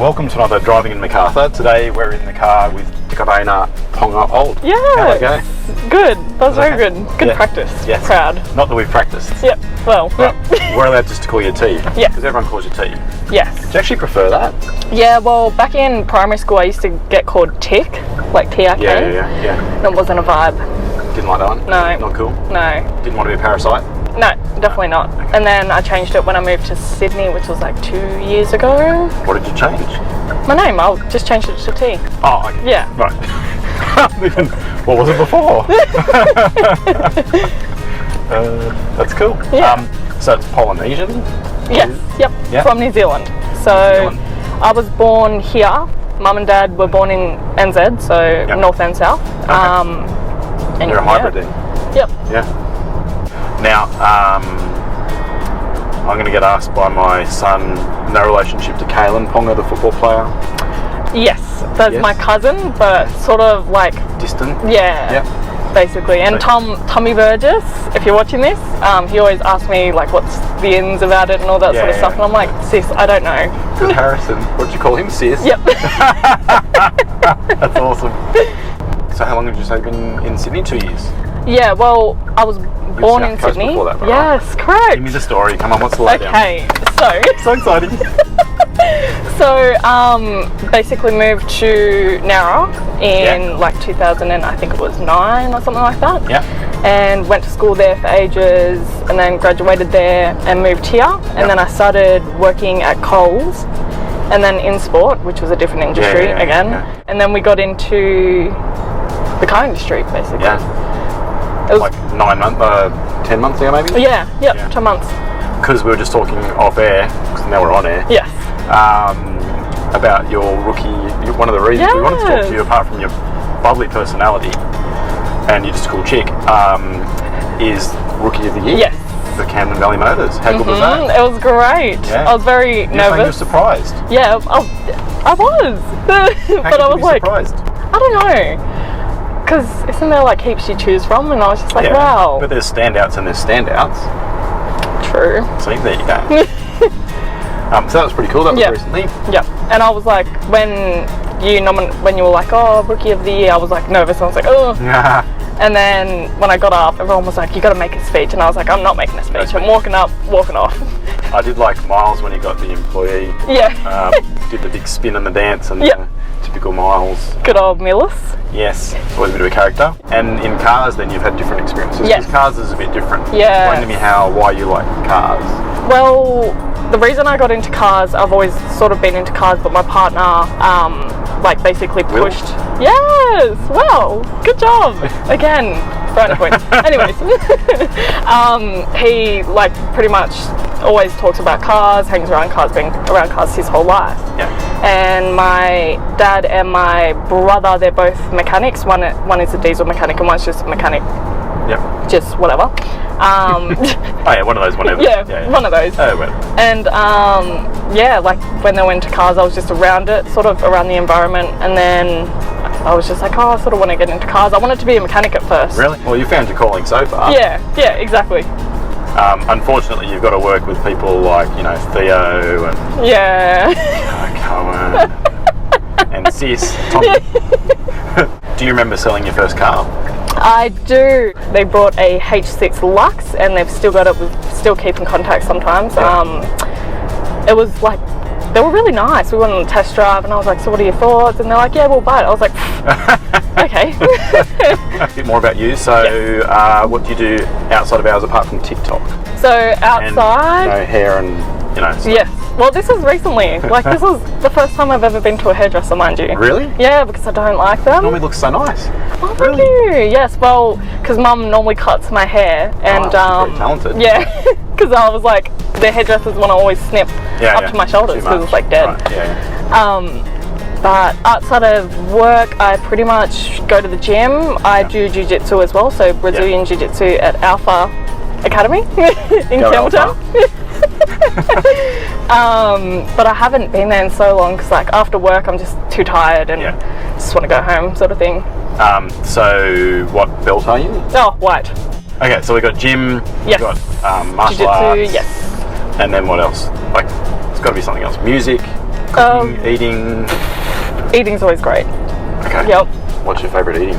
welcome to another Driving in Macarthur. Today we're in the car with Tikaraina Ponga-Old. Yeah. How'd it go? Good. That was very good. Good practice. Yes. Proud. Not that we've practiced. Yep. Well. But we're allowed just to call you T. Yeah. Because everyone calls you T. Yes. Do you actually prefer that? Yeah, well, back in primary school I used to get called Tick, like T-I-K. Yeah. It wasn't a vibe. Didn't like that one? No. Not cool? No. Didn't want to be a parasite? No, definitely not. Okay. And then I changed it when I moved to Sydney, which was like 2 years ago. What did you change? My name, I'll just change it to T. Oh, okay. Yeah. Right. What was it before? That's cool. Yeah. So it's Polynesian? Yes, yep, Yeah. from New Zealand. So I was born here. Mum and Dad were born in NZ, so North and South. Okay. And you're a hybrid then? Yep. Yeah. Now, I'm going to get asked by my son, no relationship to Kalen Ponga, the football player. Yes, that's my cousin, but sort of like distant. Yeah. Basically. And Tommy Burgess, if you're watching this, he always asks me like what's the ins about it and all that sort of stuff, and I'm like, sis, I don't know. Because Harrison, what'd you call him, sis? Yep. That's awesome. So how long did you say you've been in Sydney? 2 years? Yeah, well, I was born in Sydney. Before that, yes, correct. Give me the story. Come on, what's the lowdown? Okay, so exciting. So basically moved to Nowra in like 2000 and I think it was 9 or something like that. Yeah. And went to school there for ages, and then graduated there and moved here. And then I started working at Coles, and then in sport, which was a different industry again. Yeah. And then we got into the car industry basically. Yeah. It was like 9 months, 10 months ago maybe? Yeah, 10 months. Because we were just talking off air, because now we're on air. Yes. About your rookie, one of the reasons we wanted to talk to you, apart from your bubbly personality and you're just a cool chick, is Rookie of the Year. Yes. For Camden Valley Motors. How good was that? It was great. Yeah. I was very nervous. You were surprised. Yeah, I was. But I was like, surprised? I don't know. Because isn't there like heaps you choose from? And I was just like, wow. But there's standouts and there's standouts. True. See, there you go. So that was pretty cool. That was recently. Yeah. And I was like, when you were like, oh, Rookie of the Year, I was like nervous. I was like, oh. And then when I got up, everyone was like, you got to make a speech. And I was like, I'm not making a speech. I'm walking up, walking off. I did like Miles when he got the employee. Yeah. Did the big spin and the dance and typical Miles. Good old Millis. Yes. It's always a bit of a character. And in cars, then you've had different experiences. Yes. Because cars is a bit different. Yeah. Explain to me why you like cars. Well, the reason I got into cars, I've always sort of been into cars, but my partner, like basically pushed. Yes. Well, good job. Again, brownie point. Anyways, he like pretty much always talks about cars, hangs around cars, been around cars his whole life. Yeah. And my dad and my brother, they're both mechanics. One is a diesel mechanic and one's just a mechanic. Yep. Just whatever. Oh yeah, one of those, whatever. Yeah, one of those. Oh well. And like when they went to cars, I was just around it, sort of around the environment, and then I was just like, oh, I sort of want to get into cars. I wanted to be a mechanic at first. Really? Well, you found your calling so far. Yeah, exactly. Unfortunately, you've got to work with people like, Theo and Cohen and Sis, Tommy. Do you remember selling your first car? I do. They brought a H6 Lux, and they've still got it. We still keep in contact sometimes. It was like, they were really nice. We went on a test drive, and I was like, so what are your thoughts? And they're like, yeah, we'll buy it. I was like, okay. A bit more about you. So what do you do outside of hours apart from TikTok? So outside, and, hair and stuff. Yes. Well, this was recently. Like, this was the first time I've ever been to a hairdresser, mind you. Really? Yeah, because I don't like them. Normally looks so nice. Oh, thank you. Yes, well, because Mum normally cuts my hair, and very talented. Yeah, because I was like, the hairdressers want to always snip up to my shoulders because it's like dead. Right. But outside of work, I pretty much go to the gym. I do jiu-jitsu as well, so Brazilian jiu-jitsu at Alpha Academy in Campbelltown. But I haven't been there in so long because like after work I'm just too tired and just want to go home, sort of thing. So what belt are you? Oh, white. Okay, so we got gym, yes. we got martial Jiu-jitsu, arts, yes. And then what else? Like, it's got to be something else. Music. Cooking, eating? Eating's always great. Okay. Yep. What's your favourite eating?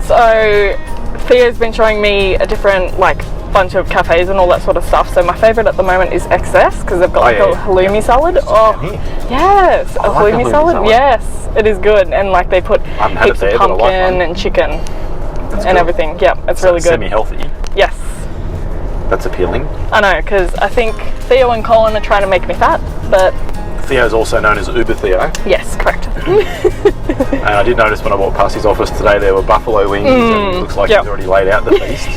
So Theo's been showing me a different bunch of cafes and all that sort of stuff. So my favourite at the moment is XS because they've got a halloumi salad. Oh, yes, a halloumi salad. Yes, it is good, and they put heaps of pumpkin and chicken and everything. Yep, it's really good. Semi-healthy. Yes. That's appealing. I know, because I think Theo and Colin are trying to make me fat, but Theo's also known as Uber Theo. Yes, correct. And I did notice when I walked past his office today there were buffalo wings and it looks like he's already laid out the feast.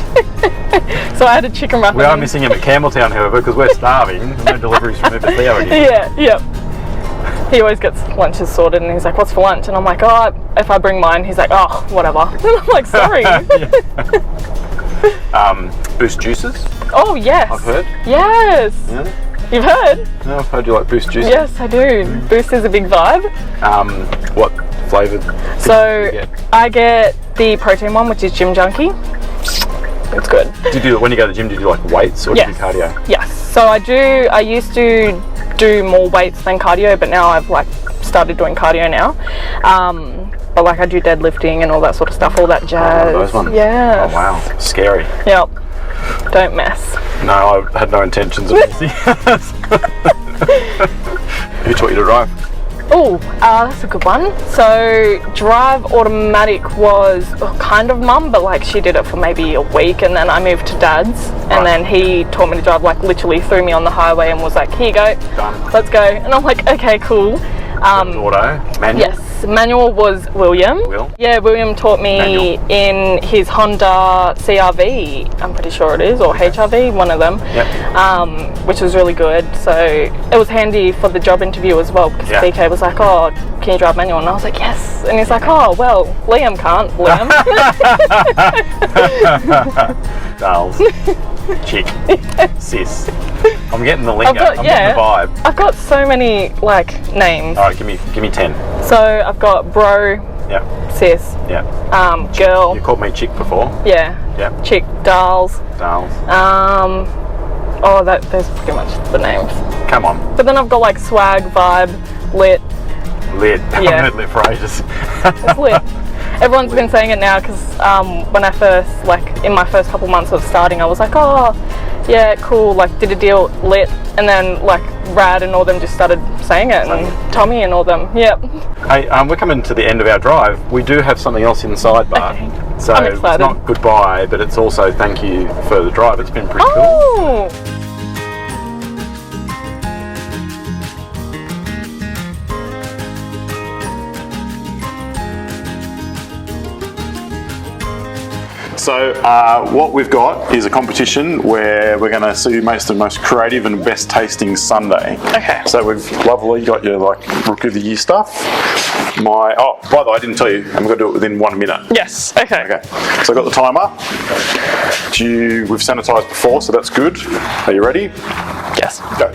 So I had a chicken muffin. We are missing him at Campbelltown, however, because we're starving. There's no deliveries from Uber Theo anymore. Yeah. He always gets lunches sorted and he's like, what's for lunch? And I'm like, oh, if I bring mine, he's like, oh, whatever. And I'm like, sorry. Boost juices? Oh, yes. I've heard. Yes. Yeah. You've heard? No, I've heard you like Boost juices. Yes, I do. Boost is a big vibe. What flavoured? So I get the protein one, which is Gym Junkie. It's good. Do you do when you go to the gym? Do you do weights or do you do cardio? Yes. So I used to do more weights than cardio, but now I've started doing cardio now. But I do deadlifting and all that sort of stuff, all that jazz. Those ones. Yeah. Oh wow, scary. Yep. Don't mess. No, I had no intentions of messing. Who taught you to drive? Oh, that's a good one. So drive automatic was kind of mum, but she did it for maybe a week, and then I moved to dad's, and then he taught me to drive. Literally threw me on the highway and was like, "Here you go, done. Let's go." And I'm like, "Okay, cool." Auto, manual? Yes, manual was William. Yeah, William taught me in his Honda CRV, I'm pretty sure it is, or HRV, one of them, which was really good. So it was handy for the job interview as well, because BK was like, oh, can you drive manual? And I was like, yes. And he's like, oh, well, Liam can't, Liam. Dolls. Chick. Sis. I'm getting the lingo. I'm getting the vibe. I've got so many names. Alright, give me 10. So I've got bro, sis, girl. You called me chick before. Yeah. Chick, dolls. There's pretty much the names. Come on. But then I've got swag, vibe, lit. Lit. Yeah. I've lit for ages. It's lit. Everyone's been saying it now because when I first, in my first couple months of starting, I was like, oh, yeah, cool, did a deal, lit, and then, Rad and all them just started saying it, and Tommy and all them, yep. Hey, we're coming to the end of our drive. We do have something else in the sidebar. Okay. So I'm excited. It's not goodbye, but it's also thank you for the drive. It's been pretty cool. So what we've got is a competition where we're going to see who makes the most creative and best tasting sundae. Okay. So we've lovely got your Rookie of the Year stuff. By the way, I didn't tell you, I'm going to do it within 1 minute. Yes. Okay. Okay. So I've got the timer. We've sanitised before, so that's good. Are you ready? Yes. Go.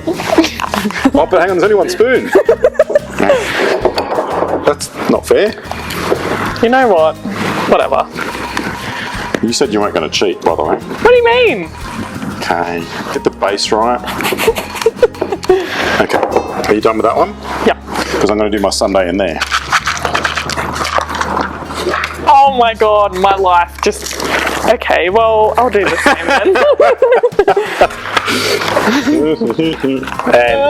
But hang on, there's only one spoon. That's not fair. You know what? Whatever. You said you weren't going to cheat, by the way. What do you mean? Okay, get the base right. Okay, are you done with that one? Yeah. Because I'm going to do my sundae in there. Oh my god, my life just... Okay, well, I'll do the same then. And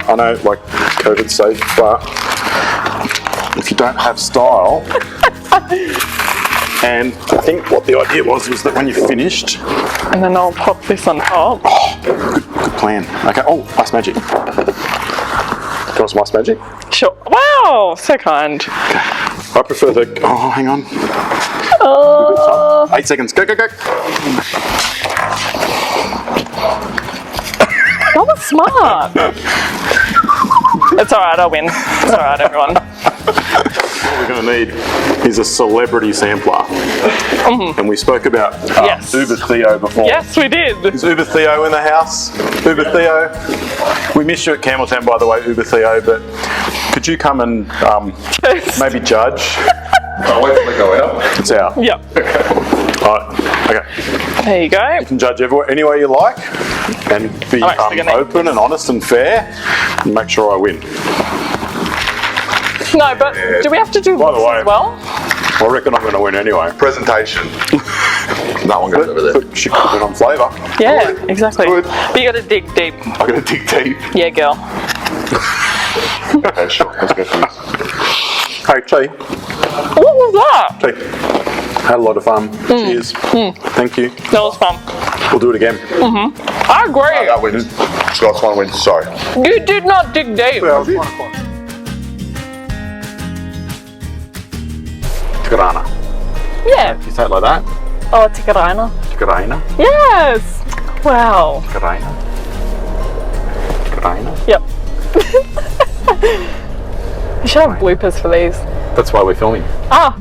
I know, COVID's safe, but if you don't have style... And I think what the idea was that when you're finished... And then I'll pop this on top. Oh, good plan. Okay, ice magic. Do you want some ice magic? Sure. Wow, so kind. Okay. I prefer the... Oh, hang on. 8 seconds. Go. That was smart. It's alright, I'll win. It's alright, everyone. What we're going to need is a celebrity sampler. And we spoke about Uber Theo before. Yes, we did. Is Uber Theo in the house? Uber Theo? We miss you at Campbelltown, by the way, Uber Theo, but could you come and maybe judge? I'll wait till they go out. It's out. Yep. Alright, okay. There you go. You can judge any way you like and be open and honest and fair. make sure I win. No, but do we have to do By the looks way- as well? I reckon I'm going to win anyway. Presentation. That one goes over there. But she could win on flavour. Yeah, exactly. Good. But you got to dig deep. I'm going to dig deep. Yeah, girl. Okay, sure. Let's go for this. Hey, T. What was that? T. Had a lot of fun. Cheers. Thank you. That was fun. We'll do it again. I agree. That wins. Scott's one wins. Sorry. You did not dig deep. Tikaraina. Yeah. You say it like that? Oh, Tikaraina. Tikaraina. Yes. Wow. Tikaraina. Tikaraina. Yep. You should have bloopers for these. That's why we're filming. Ah.